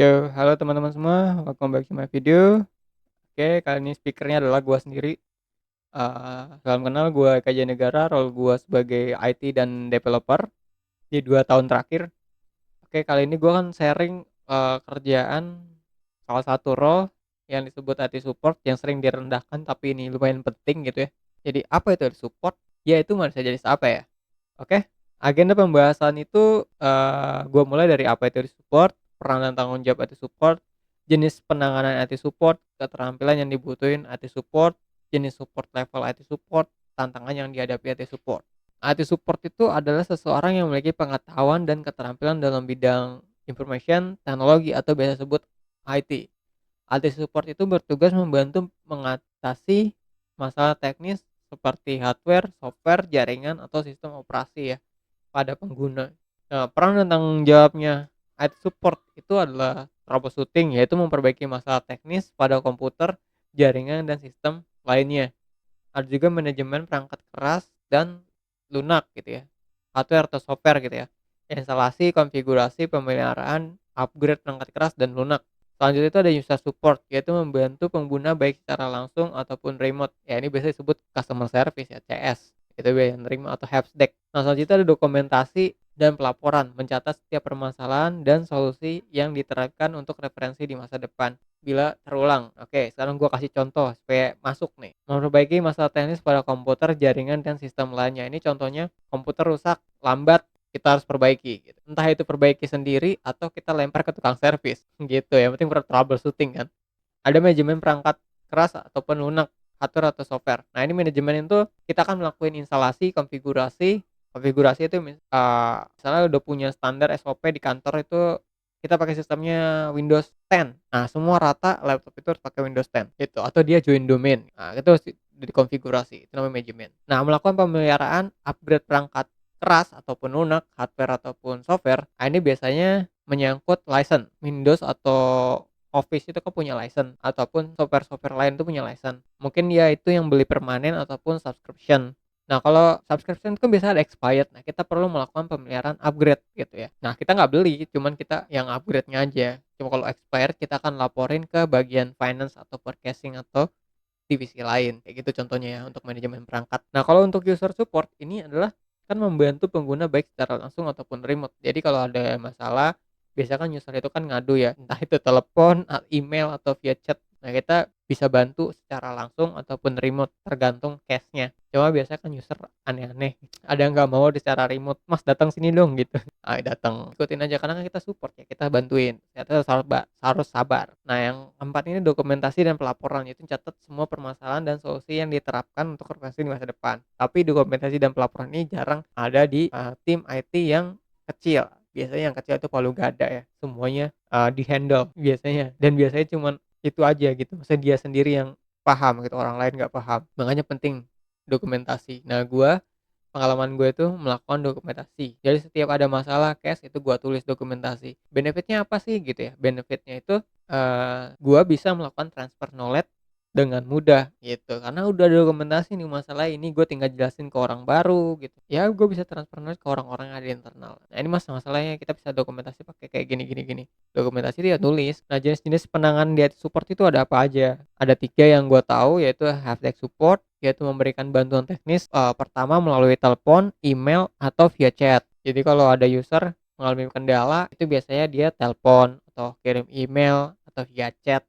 Yo, halo teman-teman semua, welcome back to my video. Oke, kali ini speakernya adalah gua sendiri. Salam kenal, gua Eka Negara, role gua sebagai IT dan developer di 2 tahun terakhir. Oke, kali ini gua akan sharing, kerjaan salah satu role yang disebut IT support yang sering direndahkan tapi ini lumayan penting gitu ya. Jadi apa itu IT support? Ya itu manusia jenis apa ya? Oke, agenda pembahasan itu, gua mulai dari apa itu IT support, peran dan tanggung jawab IT support, jenis penanganan IT support, keterampilan yang dibutuhin IT support, jenis support level IT support, tantangan yang dihadapi IT support. IT support itu adalah seseorang yang memiliki pengetahuan dan keterampilan dalam bidang information, teknologi atau biasa disebut IT. IT support itu bertugas membantu mengatasi masalah teknis seperti hardware, software, jaringan, atau sistem operasi ya pada pengguna. Nah, peran dan tanggung jawabnya IT support itu adalah troubleshooting, yaitu memperbaiki masalah teknis pada komputer, jaringan, dan sistem lainnya. Ada juga manajemen perangkat keras dan lunak gitu ya, hardware atau software gitu ya, instalasi, konfigurasi, pemeliharaan, upgrade perangkat keras dan lunak. Selanjutnya itu ada user support, yaitu membantu pengguna baik secara langsung ataupun remote. Ya ini biasanya disebut customer service ya, CS. Itu yang nerima atau helpdesk. Nah, selanjutnya ada dokumentasi dan pelaporan, mencatat setiap permasalahan dan solusi yang diterapkan untuk referensi di masa depan bila terulang. Oke, sekarang gua kasih contoh supaya masuk nih. Memperbaiki masalah teknis pada komputer, jaringan, dan sistem lainnya. Ini contohnya komputer rusak, lambat, kita harus perbaiki gitu. Entah itu perbaiki sendiri atau kita lempar ke tukang servis gitu ya. Yang penting troubleshooting kan. Ada manajemen perangkat keras ataupun lunak, hardware atau software. Nah, ini manajemen itu kita akan melakukan instalasi, konfigurasi. Konfigurasi itu misalnya udah punya standar SOP di kantor itu kita pakai sistemnya Windows 10. Nah, semua rata laptop itu harus pakai Windows 10 gitu atau dia join domain. Nah, itu harus dikonfigurasi. Itu namanya manajemen. Nah, melakukan pemeliharaan, upgrade perangkat keras ataupun lunak, hardware ataupun software. Nah, ini biasanya menyangkut license Windows atau Office itu kan punya license ataupun software-software lain tuh punya license. Mungkin dia itu yang beli permanen ataupun subscription. Nah, kalau subscription itu kan biasanya ada expired. Nah, kita perlu melakukan pemeliharaan upgrade gitu ya. Nah, kita nggak beli, cuman kita yang upgrade-nya aja. Cuma kalau expired kita akan laporin ke bagian finance atau purchasing atau divisi lain. Kayak gitu contohnya ya untuk manajemen perangkat. Nah, kalau untuk user support ini adalah kan membantu pengguna baik secara langsung ataupun remote. Jadi kalau ada masalah biasa kan user itu kan ngadu ya, entah itu telepon, email atau via chat. Nah, kita bisa bantu secara langsung ataupun remote tergantung case-nya. Cuma biasanya kan user aneh-aneh. Ada yang nggak mau secara remote, "Mas datang sini dong," gitu. Ah, datang, ikutin aja karena kan kita support ya, kita bantuin. Ternyata harus sabar. Nah, yang keempat ini dokumentasi dan pelaporan, itu catat semua permasalahan dan solusi yang diterapkan untuk referensi di masa depan. Tapi dokumentasi dan pelaporan ini jarang ada di tim IT yang kecil. Biasanya yang kecil itu palu gada ya, semuanya di-handle biasanya dan biasanya cuman itu aja gitu, maksudnya dia sendiri yang paham gitu, orang lain nggak paham. Makanya penting dokumentasi. Nah, pengalaman gue itu melakukan dokumentasi. Jadi setiap ada masalah case itu gue tulis dokumentasi. Benefitnya apa sih gitu ya? Benefitnya itu gue bisa melakukan transfer knowledge dengan mudah gitu. Karena udah ada dokumentasi nih masalah ini gue tinggal jelasin ke orang baru gitu. Ya gue bisa transfer knowledge ke orang-orang yang ada di internal. Nah, ini masalahnya kita bisa dokumentasi pakai kayak gini gini gini. Dokumentasi dia tulis. Nah, jenis-jenis penanganan di support itu ada apa aja? Ada 3 yang gue tahu yaitu helpdesk support, yaitu memberikan bantuan teknis, pertama melalui telepon, email, atau via chat. Jadi kalau ada user mengalami kendala, itu biasanya dia telepon atau kirim email atau via chat,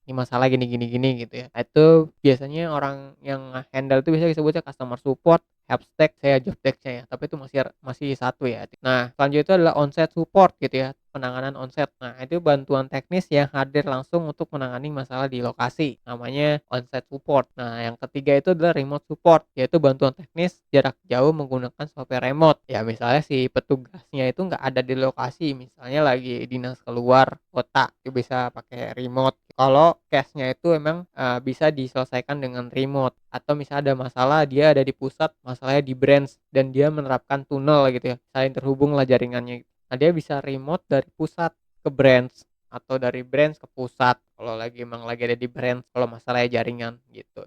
"Ini masalah gini gini gini," gitu ya. Nah, itu biasanya orang yang handle itu biasanya disebutnya customer support, helpdesk, saya jobdesk-nya ya, tapi itu masih satu ya. Nah, selanjutnya itu adalah onsite support gitu ya, penanganan onsite. Nah, itu bantuan teknis yang hadir langsung untuk menangani masalah di lokasi, namanya onsite support. Nah, yang ketiga itu adalah remote support, yaitu bantuan teknis jarak jauh menggunakan software remote. Ya, misalnya si petugasnya itu nggak ada di lokasi, misalnya lagi dinas keluar kota, itu bisa pakai remote. Kalau case-nya itu emang bisa diselesaikan dengan remote atau misalnya ada masalah dia ada di pusat, masalahnya di branch dan dia menerapkan tunnel gitu ya, saling terhubung lah jaringannya. Nah, dia bisa remote dari pusat ke branch atau dari branch ke pusat kalau lagi emang lagi ada di branch kalau masalahnya jaringan gitu.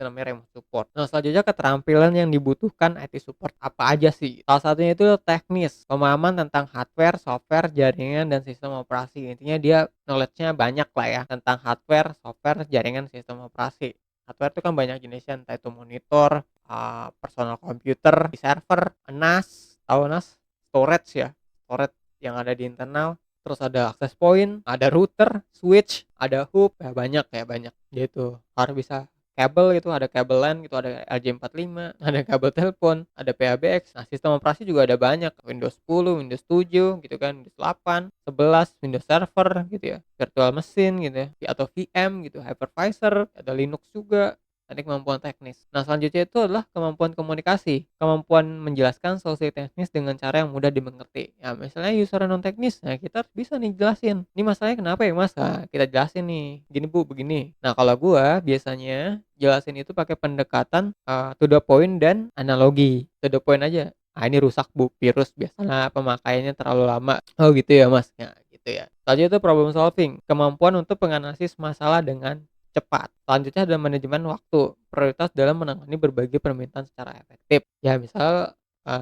itu namanya remote support. Nah, selanjutnya keterampilan yang dibutuhkan IT support apa aja sih? Salah satunya itu teknis, pemahaman tentang hardware, software, jaringan, dan sistem operasi. Intinya dia knowledge-nya banyak lah ya tentang hardware, software, jaringan, sistem operasi. Hardware itu kan banyak jenisnya, entah itu monitor, personal computer, server, NAS, tahu NAS? Storage ya, storage yang ada di internal. Terus ada access point, ada router, switch, ada hub, ya banyak gitu. Harus bisa kabel gitu, ada kabel LAN gitu, ada RJ45, ada kabel telepon, ada PABX. Nah, sistem operasi juga ada banyak, Windows 10, Windows 7 gitu kan, Windows 8, 11, Windows Server gitu ya, virtual machine gitu ya, atau VM gitu, hypervisor, ada Linux juga. Ada kemampuan teknis. Nah, selanjutnya itu adalah kemampuan komunikasi, kemampuan menjelaskan solusi teknis dengan cara yang mudah dimengerti. Ya, misalnya user non teknis, nah kita harus bisa nih jelasin. Ini masalahnya kenapa ya Mas? Nah, kita jelasin nih. Gini Bu, begini. Nah, kalau gua biasanya jelasin itu pakai pendekatan to the point dan analogi. To the point aja. Ah, ini rusak Bu, virus biasanya pemakaiannya terlalu lama. Oh gitu ya Mas. Nah, gitu ya. Selanjutnya itu problem solving, kemampuan untuk menganalisis masalah dengan cepat. Selanjutnya ada manajemen waktu, prioritas dalam menangani berbagai permintaan secara efektif. Ya misal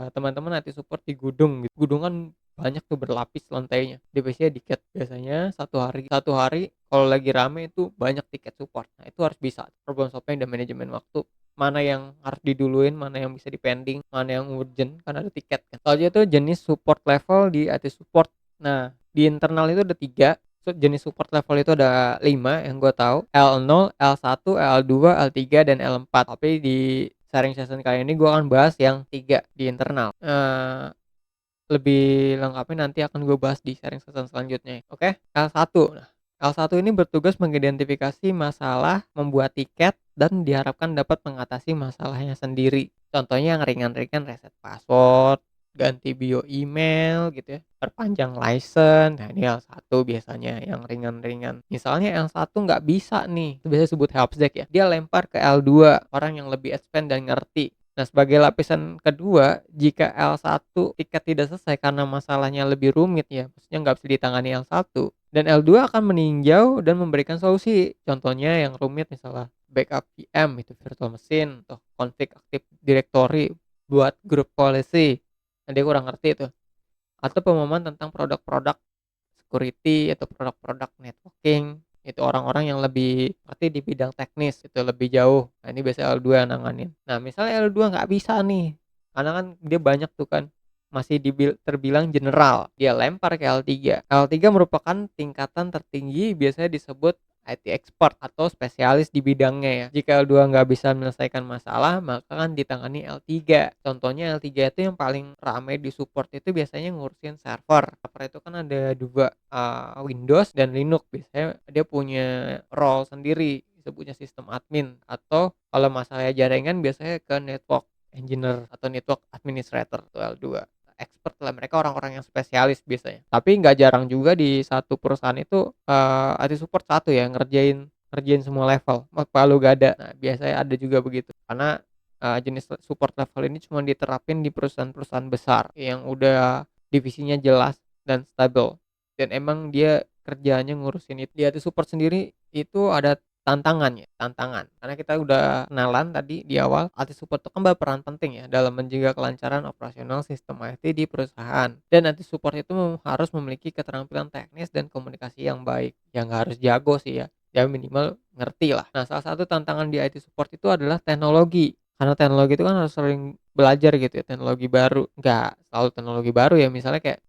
teman-teman nanti support di gudung gitu. Gudung kan banyak tuh berlapis lantainya. Divisinya dikit. Biasanya satu hari kalau lagi rame itu banyak tiket support. Nah, itu harus bisa problem solving dan manajemen waktu. Mana yang harus diduluin, mana yang bisa dipending, mana yang urgent kan ada tiket kan. Selanjutnya itu jenis support level di IT support. Nah, di internal itu ada 3. Jenis support level itu ada 5 yang gue tahu, L0, L1, L2, L3, dan L4. Tapi di sharing session kali ini gue akan bahas yang 3 di internal. Lebih lengkapnya nanti akan gue bahas di sharing session selanjutnya. Oke, L1. Nah, L1 ini bertugas mengidentifikasi masalah, membuat tiket, dan diharapkan dapat mengatasi masalahnya sendiri. Contohnya yang ringan-ringan, reset password, ganti bio email gitu ya, perpanjang license. Nah, ini L1 biasanya yang ringan-ringan. Misalnya L1 nggak bisa nih, itu biasanya sebut helpdesk ya. Dia lempar ke L2, orang yang lebih advance dan ngerti. Nah, sebagai lapisan kedua, jika L1 tiket tidak selesai karena masalahnya lebih rumit ya, maksudnya nggak bisa ditangani L1, dan L2 akan meninjau dan memberikan solusi. Contohnya yang rumit misalnya backup VM itu virtual machine, atau config active directory buat grup policy. Nah, dia kurang ngerti itu. Atau pemahaman tentang produk-produk security atau produk-produk networking, itu orang-orang yang lebih ngerti di bidang teknis, itu lebih jauh. Nah, ini biasanya L2 yang nanganin. Nah, misalnya L2 nggak bisa nih, karena kan dia banyak tuh kan, masih terbilang general, dia lempar ke L3. L3 merupakan tingkatan tertinggi, biasanya disebut IT expert atau spesialis di bidangnya ya. Jika L2 nggak bisa menyelesaikan masalah, maka kan ditangani L3. Contohnya L3 itu yang paling ramai di support itu biasanya ngurusin server. Server itu kan ada 2, Windows dan Linux. Biasanya dia punya role sendiri, disebutnya sistem admin, atau kalau masalah jaringan biasanya ke network engineer atau network administrator atau L2. Expert lah, mereka orang-orang yang spesialis biasanya. Tapi nggak jarang juga di satu perusahaan itu IT support satu ya ngerjain ngerjain semua level, palu gada. Nah, biasanya ada juga begitu. Karena jenis support level ini cuma diterapin di perusahaan-perusahaan besar yang udah divisinya jelas dan stabil. Dan emang dia kerjanya ngurusin itu. Di IT support sendiri itu ada tantangan. Karena kita udah kenalan tadi di awal, IT support itu kan berperan penting ya dalam menjaga kelancaran operasional sistem IT di perusahaan. Dan IT support itu harus memiliki keterampilan teknis dan komunikasi yang baik. Ya nggak harus jago sih ya, ya minimal ngerti lah. Nah, salah satu tantangan di IT support itu adalah teknologi. Karena teknologi itu kan harus sering belajar gitu ya, teknologi baru. Nggak selalu teknologi baru ya, misalnya kayak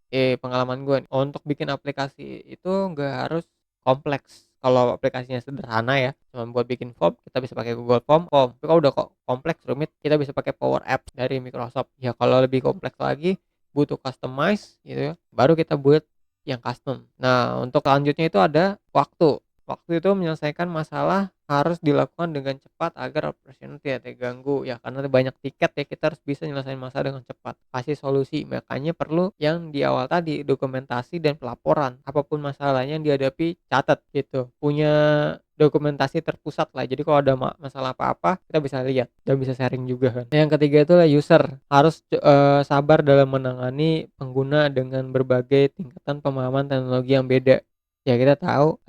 pengalaman gue untuk bikin aplikasi itu nggak harus kompleks. Kalau aplikasinya sederhana ya, cuma buat bikin form, kita bisa pakai Google Form. Tapi kalau udah kok kompleks rumit, kita bisa pakai Power Apps dari Microsoft. Ya kalau lebih kompleks lagi, butuh customize gitu ya, baru kita buat yang custom. Nah, untuk selanjutnya itu ada waktu. Waktu itu menyelesaikan masalah harus dilakukan dengan cepat agar operasional tidak terganggu ya, karena banyak tiket ya, kita harus bisa nyelesain masalah dengan cepat, kasih solusi. Makanya perlu yang di awal tadi, dokumentasi dan pelaporan. Apapun masalahnya yang dihadapi, catat gitu, punya dokumentasi terpusat lah. Jadi kalau ada masalah apa-apa, kita bisa lihat dan bisa sharing juga kan. Yang ketiga itu lah user, harus sabar dalam menangani pengguna dengan berbagai tingkatan pemahaman teknologi yang beda. Ya kita tahu,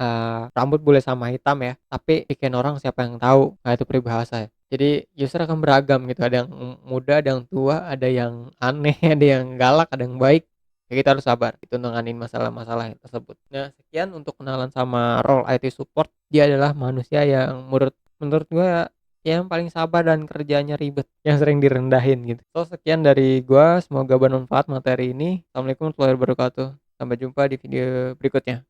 rambut boleh sama hitam ya, tapi bikin orang siapa yang tahu. Nah itu peribahasa ya. Jadi user akan beragam gitu, ada yang muda, ada yang tua, ada yang aneh, ada yang galak, ada yang baik. Ya kita harus sabar itu nanganin masalah-masalah tersebut. Nah, sekian untuk kenalan sama role IT support. Dia adalah manusia yang menurut menurut gua yang paling sabar dan kerjanya ribet, yang sering direndahin gitu. So sekian dari gua, semoga bermanfaat materi ini. Assalamualaikum warahmatullahi wabarakatuh. Sampai jumpa di video berikutnya.